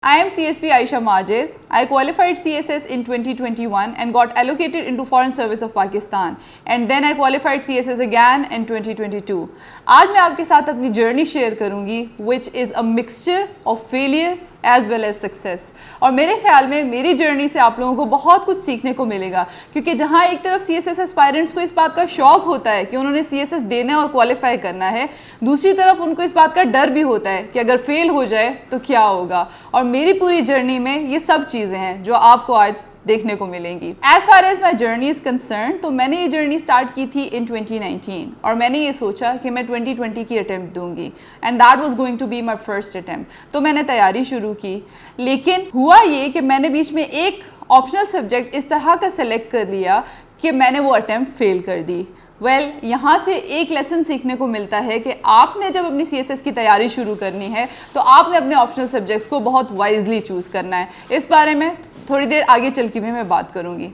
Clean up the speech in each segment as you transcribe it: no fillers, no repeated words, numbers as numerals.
I am CSP Aisha Majid. I qualified CSS in 2021 and got allocated into Foreign Service of Pakistan, and then I qualified CSS again in 2022. आज मैं आपके साथ अपनी journey share करूंगी which is a mixture of failure as well as success. और मेरे ख्याल में मेरी जर्नी से आप लोगों को बहुत कुछ सीखने को मिलेगा, क्योंकि जहाँ एक तरफ CSS एस्पायरेंट्स को इस बात का शौक होता है कि उन्होंने CSS देना और क्वालिफाई करना है, दूसरी तरफ उनको इस बात का डर भी होता है कि अगर फेल हो जाए तो क्या होगा। और मेरी पूरी जर्नी में ये सब चीज़ें हैं जो आपको आज देखने को मिलेंगी। As far as my journey is concerned, तो मैंने ये जर्नी स्टार्ट की थी इन 2019 और मैंने ये सोचा कि मैं 2020 की अटैम्प्ट दूंगी and that was going to be my first attempt. तो मैंने तैयारी शुरू की, लेकिन हुआ ये कि मैंने बीच में एक ऑप्शनल सब्जेक्ट इस तरह का सेलेक्ट कर लिया कि मैंने वो अटैम्प्ट फेल कर दी। यहाँ से एक लेसन सीखने को मिलता है कि आपने जब अपनी CSS की तैयारी शुरू करनी है तो आपने अपने ऑप्शनल सब्जेक्ट्स को बहुत वाइजली चूज़ करना है। इस बारे में थोड़ी देर आगे चल के भी मैं बात करूँगी।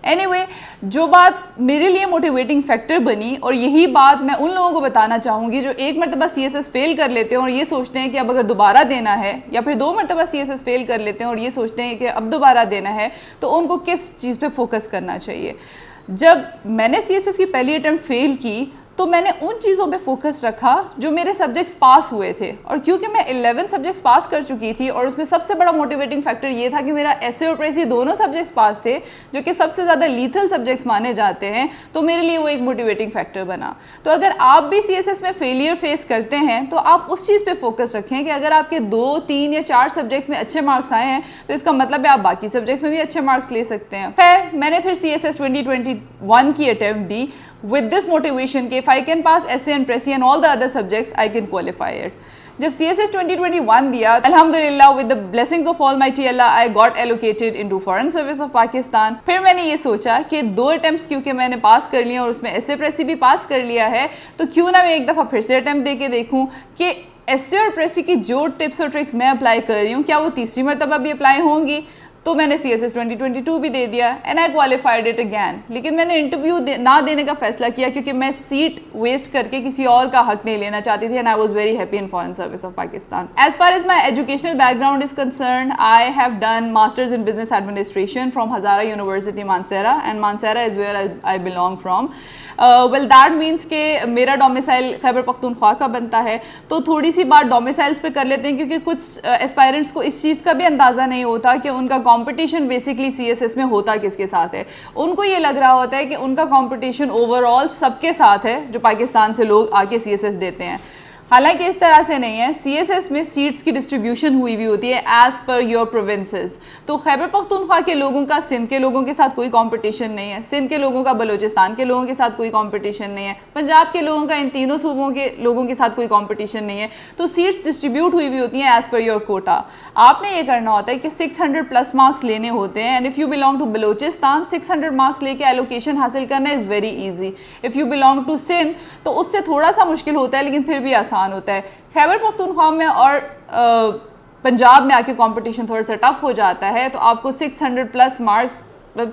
एनीवे, जो बात मेरे लिए मोटिवेटिंग फैक्टर बनी, और यही बात मैं उन लोगों को बताना चाहूँगी जो एक मरतबा CSS फेल कर लेते हैं और ये सोचते हैं कि अब अगर दोबारा देना है, या फिर 2 मरतबा CSS फेल कर लेते हैं और ये सोचते हैं कि अब दोबारा देना है, तो उनको किस चीज़ पे फोकस करना चाहिए। जब मैंने CSS की पहली अटैम्प्ट फेल की तो मैंने उन चीज़ों पे फोकस रखा जो मेरे सब्जेक्ट्स पास हुए थे, और क्योंकि मैं 11 सब्जेक्ट्स पास कर चुकी थी और उसमें सबसे बड़ा मोटिवेटिंग फैक्टर ये था कि मेरा एसे और प्रेसी दोनों सब्जेक्ट्स पास थे जो कि सबसे ज़्यादा लीथल सब्जेक्ट्स माने जाते हैं, तो मेरे लिए वो एक मोटिवेटिंग फैक्टर बना। तो अगर आप भी CSS में फेलियर फेस करते हैं तो आप उस चीज़ पर फोकस रखें कि अगर आपके 2, 3 या 4 सब्जेक्ट्स में अच्छे मार्क्स आए हैं तो इसका मतलब है आप बाकी सब्जेक्ट्स में भी अच्छे मार्क्स ले सकते हैं। खैर, मैंने फिर CSS 2021 की attempt the with this motivation कि if I can pass essay and Pressy and all the other subjects, I can qualify it. जब CSS 2021 दिया, अल्हम्दुलिल्लाह with the blessings of Almighty Allah, I got allocated into Foreign Service of Pakistan. फिर मैंने ये सोचा कि 2 attempts क्योंकि मैंने पास कर लिया और उसमें essay Pressy भी पास कर लिया है, तो क्यों ना मैं एक दफ़ा फिर से अटैम्प्ट दे के देखूँ कि essay और Pressy की जो टिप्स और ट्रिक्स मैं अप्लाई कर रही हूँ क्या वो तीसरी मरतबा भी अप्लाई होंगी। तो मैंने CSS 2022 भी दे दिया and I qualified it again. लेकिन मैंने इंटरव्यू ना देने का फैसला किया क्योंकि मैं सीट वेस्ट करके किसी और का हक नहीं लेना चाहती थी, and I was very happy in foreign service of Pakistan. As far as my educational background is concerned, I have done masters in business administration from Hazara university Mansehra, and Mansehra is where I belong from. Well that means के मेरा domicile Khyber Pakhtunkhwa का बनता है, तो थोड़ी सी बात domiciles पे कर लेते हैं क्योंकि कुछ एस्पायरेंट्स को इस चीज़ का भी अंदाज़ा नहीं होता कि उनका कंपटीशन बेसिकली CSS में होता किसके साथ है। उनको ये लग रहा होता है कि उनका कंपटीशन ओवरऑल सबके साथ है जो पाकिस्तान से लोग आके CSS देते हैं। हालांकि इस तरह से नहीं है। CSS में सीट्स की डिस्ट्रीब्यूशन हुई भी होती है एज पर योर प्रोविंसेस। तो खैबर पख्तूनख्वा के लोगों का सिंध के लोगों के साथ कोई कंपटीशन नहीं है, सिंध के लोगों का बलूचिस्तान के लोगों के साथ कोई कंपटीशन नहीं है, पंजाब के लोगों का इन तीनों सूबों के लोगों के साथ कोई कंपटीशन नहीं है। तो सीट्स डिस्ट्रीब्यूट हुई भी होती हैं एज पर योर कोटा। आपने ये करना होता है कि 600 प्लस मार्क्स लेने होते हैं, and if you belong to Balochistan 600 marks लेके एलोकेशन हासिल करना is very easy. If you belong to Sindh तो उससे थोड़ा सा मुश्किल होता है, लेकिन फिर भी आसान होता है। खैबर पख्तूनख्वा में और पंजाब में आके कंपटीशन थोड़ा सा टफ हो जाता है, तो आपको 600 प्लस मार्क्स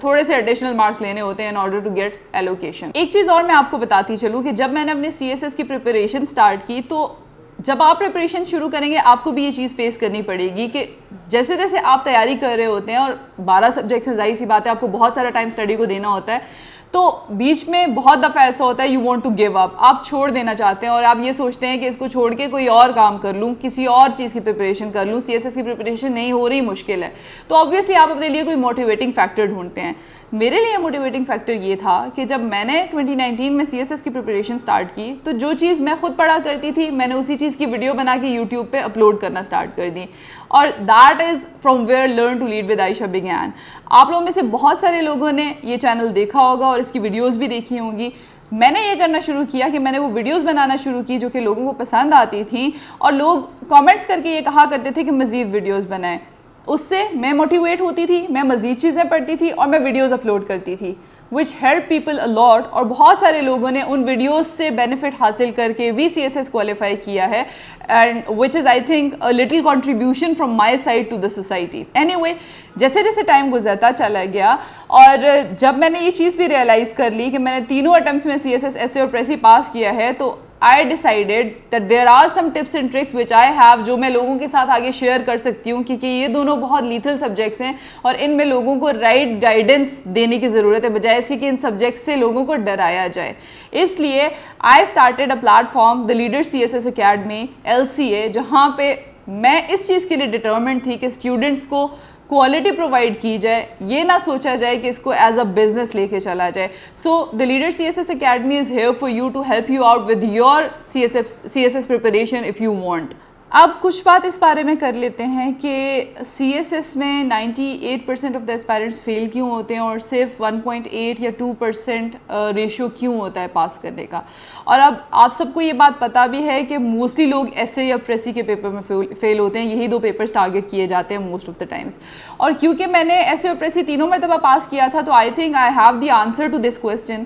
थोड़े से एडिशनल मार्क्स लेने होते हैं in order to get allocation. एक चीज़ और मैं आपको बताती चलूँ कि जब मैंने अपने CSS की प्रिपरेशन स्टार्ट की, तो जब आप प्रिपरेशन शुरू करेंगे आपको भी ये चीज़ फेस करनी पड़ेगी कि जैसे जैसे आप तैयारी कर रहे होते हैं, और 12 सब्जेक्ट्स हैं, जाहिर सी बात है आपको बहुत सारा टाइम स्टडी को देना होता है, तो बीच में बहुत दफ़ा ऐसा होता है you want to give up, आप छोड़ देना चाहते हैं और आप ये सोचते हैं कि इसको छोड़ के कोई और काम कर लूँ, किसी और चीज़ की प्रिपरेशन कर लूँ, CSS की प्रिपरेशन नहीं हो रही, मुश्किल है। तो ऑब्वियसली आप अपने लिए कोई मोटिवेटिंग फैक्टर ढूंढते हैं। मेरे लिए मोटिवेटिंग फैक्टर ये था कि जब मैंने 2019 में CSS की प्रिपरेशन स्टार्ट की, तो जो चीज़ मैं खुद पढ़ा करती थी मैंने उसी चीज़ की वीडियो बना के यूट्यूब पे अपलोड करना स्टार्ट कर दी, और that is from where learn to lead with Ayesha began. आप लोगों में से बहुत सारे लोगों ने ये चैनल देखा होगा और इसकी वीडियोज़ भी देखी होंगी। मैंने ये करना शुरू किया कि मैंने वो वीडियोस बनाना शुरू की जो कि लोगों को पसंद आती थी, और लोग कमेंट्स करके ये कहा करते थे कि मज़ीद वीडियोस बनाएं। उससे मैं मोटिवेट होती थी, मैं मज़ीद चीज़ें पढ़ती थी और मैं वीडियोस अपलोड करती थी, which help people a lot. और बहुत सारे लोगों ने उन वीडियोस से बेनिफिट हासिल करके भी CSS क्वालिफाई किया है, and which is I think a little contribution from my side to the society. Anyway, जैसे जैसे टाइम गुजरता चला गया और जब मैंने ये चीज़ भी रियलाइज़ कर ली कि मैंने तीनों अटैम्प्ट्स में CSS, एसे और प्रेसी पास किया है, तो I decided that there are some tips and tricks which I have जो मैं लोगों के साथ आगे शेयर कर सकती हूँ, क्योंकि ये दोनों बहुत लीथल सब्जेक्ट्स हैं और इनमें लोगों को राइट गाइडेंस देने की ज़रूरत है, बजाय इसके कि इन सब्जेक्ट्स से लोगों को डराया जाए। इसलिए I started a platform the leader CSS academy LCA, जहाँ पे मैं इस चीज़ के लिए डिटर्मिन्ड थी कि स्टूडेंट्स को क्वालिटी प्रोवाइड की जाए, ये ना सोचा जाए कि इसको एज अ बिजनेस लेके चला जाए। So the leader CSS academy is here for you to help you out with your CSS preparation if you want. अब कुछ बात इस बारे में कर लेते हैं कि CSS में 98% ऑफ द एस्पायरेंट्स फेल क्यों होते हैं और सिर्फ 1.8 या 2% रेशियो क्यों होता है पास करने का। और अब आप सबको ये बात पता भी है कि मोस्टली लोग ऐसे या प्रेसी के पेपर में फेल होते हैं, यही 2 पेपर्स टारगेट किए जाते हैं मोस्ट ऑफ द टाइम्स। और क्योंकि मैंने ऐसे और प्रेसी तीनों मरतबा पास किया था, तो I think I have the answer to this question.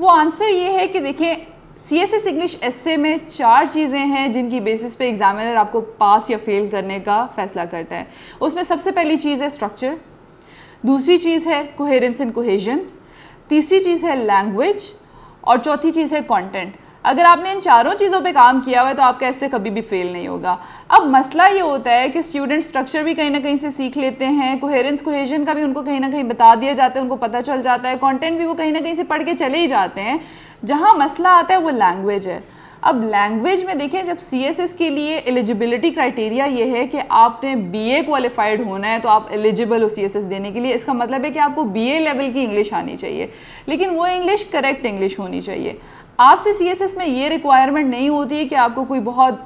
वो आंसर ये है कि देखें, CSS इंग्लिश एस्से में 4 चीज़ें हैं जिनकी बेसिस पे एग्जामिनर आपको पास या फेल करने का फैसला करता है। उसमें सबसे पहली चीज़ है स्ट्रक्चर, दूसरी चीज़ है कोहेरेंस एंड कोहेजन, तीसरी चीज़ है लैंग्वेज और चौथी चीज़ है कंटेंट। अगर आपने इन चारों चीज़ों पे काम किया हुआ है तो आपका ऐसे कभी भी फेल नहीं होगा। अब मसला ये होता है कि स्टूडेंट स्ट्रक्चर भी कहीं ना कहीं से सीख लेते हैं, कोहेरेंस कोहेजन का भी उनको कहीं ना कहीं बता दिया जाता है, उनको पता चल जाता है, कंटेंट भी वो कहीं ना कहीं से पढ़ के चले ही जाते हैं। जहाँ मसला आता है वो लैंग्वेज है। अब लैंग्वेज में देखें, जब CSS के लिए एलिजिबिलिटी क्राइटेरिया ये है कि आपने BA क्वालिफाइड होना है तो आप एलिजिबल हो CSS देने के लिए। इसका मतलब है कि आपको BA लेवल की इंग्लिश आनी चाहिए, लेकिन वो इंग्लिश करेक्ट इंग्लिश होनी चाहिए। आपसे CSS में ये रिक्वायरमेंट नहीं होती है कि आपको कोई बहुत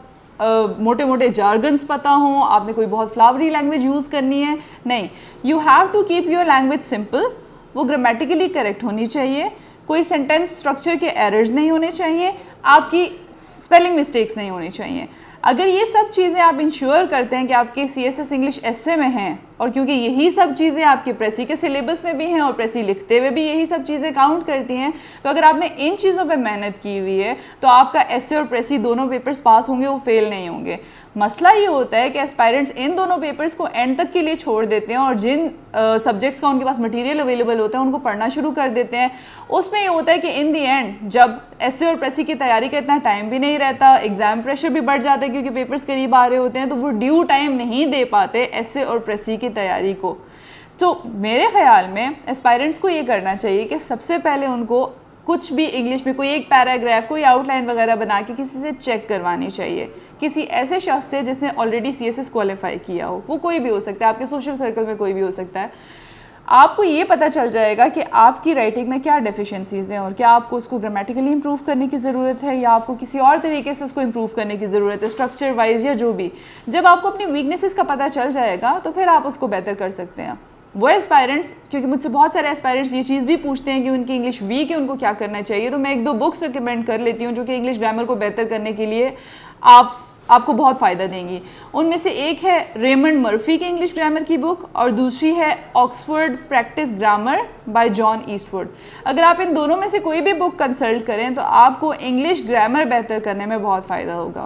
मोटे मोटे जार्गन्स पता हो, आपने कोई बहुत फ्लावरी लैंग्वेज यूज़ करनी है, नहीं। You have to keep your language simple, वो ग्रामेटिकली करेक्ट होनी चाहिए, कोई सेंटेंस स्ट्रक्चर के एरर्स नहीं होने चाहिए, आपकी स्पेलिंग मिस्टेक्स नहीं होनी चाहिए। अगर ये सब चीज़ें आप इंश्योर करते हैं कि आपके CSS इंग्लिश एस्से में हैं, और क्योंकि यही सब चीज़ें आपके प्रेसी के सिलेबस में भी हैं और प्रेसी लिखते हुए भी यही सब चीज़ें काउंट करती हैं, तो अगर आपने इन चीज़ों पे मेहनत की हुई है तो आपका एस्से और प्रेसी दोनों पेपर्स पास होंगे, वो फेल नहीं होंगे। मसला ये होता है कि एस्पायरेंट्स इन दोनों पेपर्स को एंड तक के लिए छोड़ देते हैं और जिन सब्जेक्ट्स का उनके पास मटेरियल अवेलेबल होता है उनको पढ़ना शुरू कर देते हैं। उसमें ये होता है कि इन दी एंड जब एस्से और प्रेसी की तैयारी का इतना टाइम भी नहीं रहता, एग्जाम प्रेशर भी बढ़ जाता है क्योंकि पेपर्स करीब आ रहे होते हैं, तो वो ड्यू टाइम नहीं दे पाते एस्से और प्रेसी की तैयारी को। तो मेरे ख्याल में एस्पायरेंट्स को ये करना चाहिए कि सबसे पहले उनको कुछ भी इंग्लिश में कोई एक पैराग्राफ, कोई आउटलाइन वगैरह बना के किसी से चेक करवानी चाहिए, किसी ऐसे शख्स से जिसने ऑलरेडी CSS क्वालिफाई किया हो। वो कोई भी हो सकता है, आपके सोशल सर्कल में कोई भी हो सकता है। आपको ये पता चल जाएगा कि आपकी राइटिंग में क्या डेफिशिएंसीज हैं और क्या आपको उसको ग्रामेटिकली इंप्रूव करने की ज़रूरत है या आपको किसी और तरीके से उसको इंप्रूव करने की ज़रूरत है, स्ट्रक्चर वाइज या जो भी। जब आपको अपनी वीकनेसेस का पता चल जाएगा तो फिर आप उसको बेहतर कर सकते हैं। वो एस्पायरेंट्स, क्योंकि मुझसे बहुत सारे एस्पायरेंट्स ये चीज़ भी पूछते हैं कि उनकी इंग्लिश वीक है, उनको क्या करना चाहिए, तो मैं 1-2 बुक्स रिकमेंड कर लेती हूँ जो कि इंग्लिश ग्रामर को बेहतर करने के लिए आपको बहुत फ़ायदा देंगी। उनमें से एक है रेमंड मर्फी की इंग्लिश ग्रामर की बुक और दूसरी है Oxford practice grammar bye John Eastwood. अगर आप इन दोनों में से कोई भी बुक कंसल्ट करें तो आपको इंग्लिश ग्रामर बेहतर करने में बहुत फ़ायदा होगा।